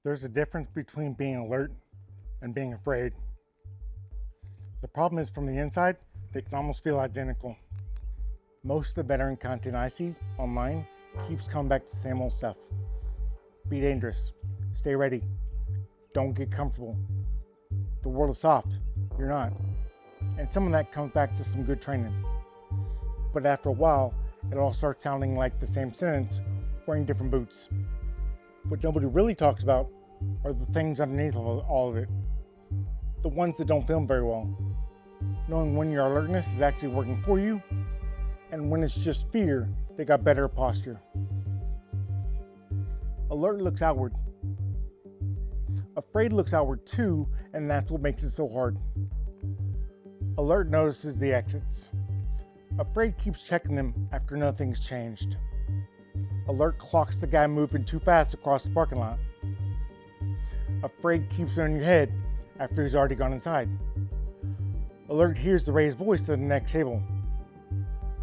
There's a difference between being alert and being afraid. The problem is from the inside, they can almost feel identical. Most of the veteran content I see online keeps coming back to the same old stuff. Be dangerous. Stay ready. Don't get comfortable. The world is soft. You're not. And some of that comes back to some good training. But after a while, it all starts sounding like the same sentence, wearing different boots. What nobody really talks about are the things underneath all of it. The ones that don't film very well. Knowing when your alertness is actually working for you, and when it's just fear that got better posture. Alert looks outward. Afraid looks outward too, and that's what makes it so hard. Alert notices the exits. Afraid keeps checking them after nothing's changed. Alert clocks the guy moving too fast across the parking lot. Afraid keeps it in your head after he's already gone inside. Alert hears the raised voice to the next table.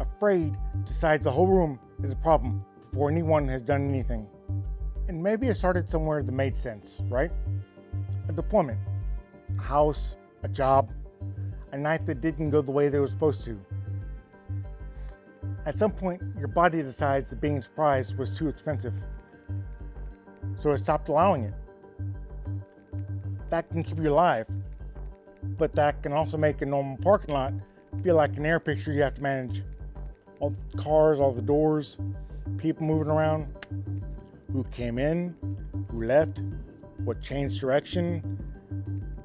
Afraid decides the whole room is a problem before anyone has done anything. And maybe it started somewhere that made sense, right? A deployment, a house, a job, a night that didn't go the way they were supposed to. At some point, your body decides that being surprised was too expensive, so it stopped allowing it. That can keep you alive, but that can also make a normal parking lot feel like an air picture you have to manage. All the cars, all the doors, people moving around, who came in, who left, what changed direction,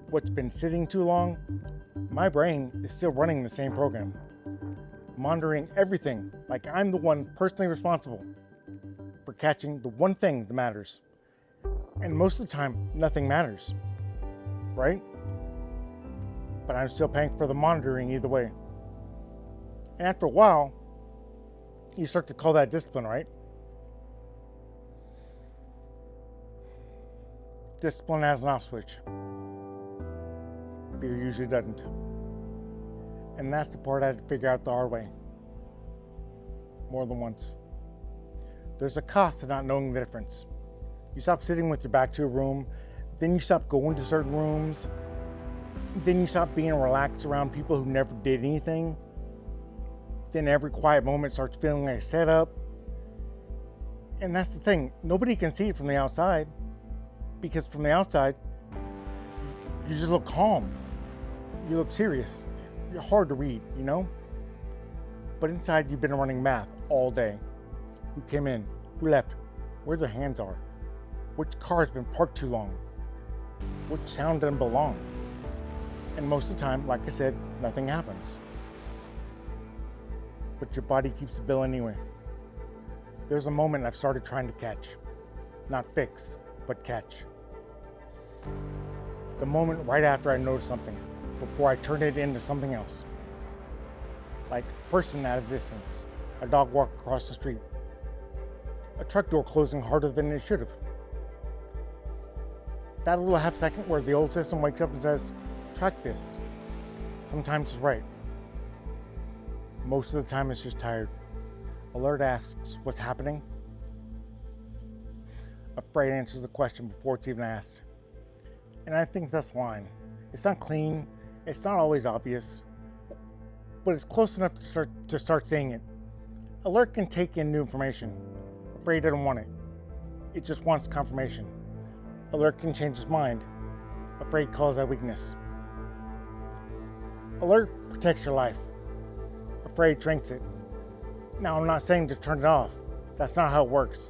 what's been sitting too long. My brain is still running the same program, monitoring everything like I'm the one personally responsible for catching the one thing that matters. And most of the time, nothing matters, right? But I'm still paying for the monitoring either way. And after a while, you start to call that discipline, right? Discipline has an off switch. Fear usually doesn't. And that's the part I had to figure out the hard way. More than once. There's a cost to not knowing the difference. You stop sitting with your back to a room, then you stop going to certain rooms, then you stop being relaxed around people who never did anything. Then every quiet moment starts feeling like a setup. And that's the thing, nobody can see it from the outside, because from the outside, you just look calm. You look serious. You're hard to read, you know? But inside, you've been running math all day. Who came in? Who left? Where their hands are? Which car's been parked too long? Which sound doesn't belong? And most of the time, like I said, nothing happens. But your body keeps the bill anyway. There's a moment I've started trying to catch. Not fix, but catch. The moment right after I notice something, before I turn it into something else. Like a person at a distance, a dog walk across the street, a truck door closing harder than it should have. That little half second where the old system wakes up and says, track this. Sometimes it's right. Most of the time it's just tired. Alert asks, what's happening? Afraid answers the question before it's even asked. And I think that's the line. It's not clean, it's not always obvious, but it's close enough to start saying it. Alert can take in new information. Afraid doesn't want it. It just wants confirmation. Alert can change his mind. Afraid calls that weakness. Alert protects your life. Afraid drinks it. Now, I'm not saying to turn it off. That's not how it works.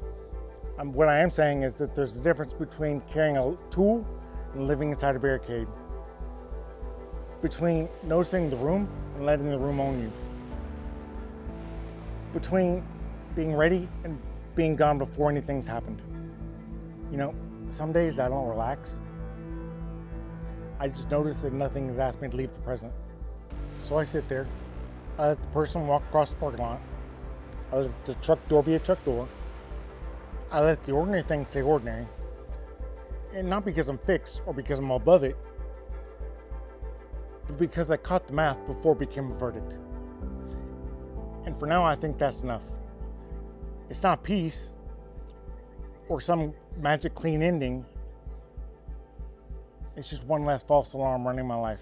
What I am saying is that there's a difference between carrying a tool and living inside a barricade. Between noticing the room and letting the room own you. Between being ready and being gone before anything's happened. You know, some days I don't relax. I just notice that nothing has asked me to leave the present. So I sit there. I let the person walk across the parking lot. I let the truck door be a truck door. I let the ordinary thing stay ordinary. And not because I'm fixed or because I'm above it, but because I caught the math before it became a verdict. And for now, I think that's enough. It's not peace or some magic clean ending, It's just one less false alarm running my life.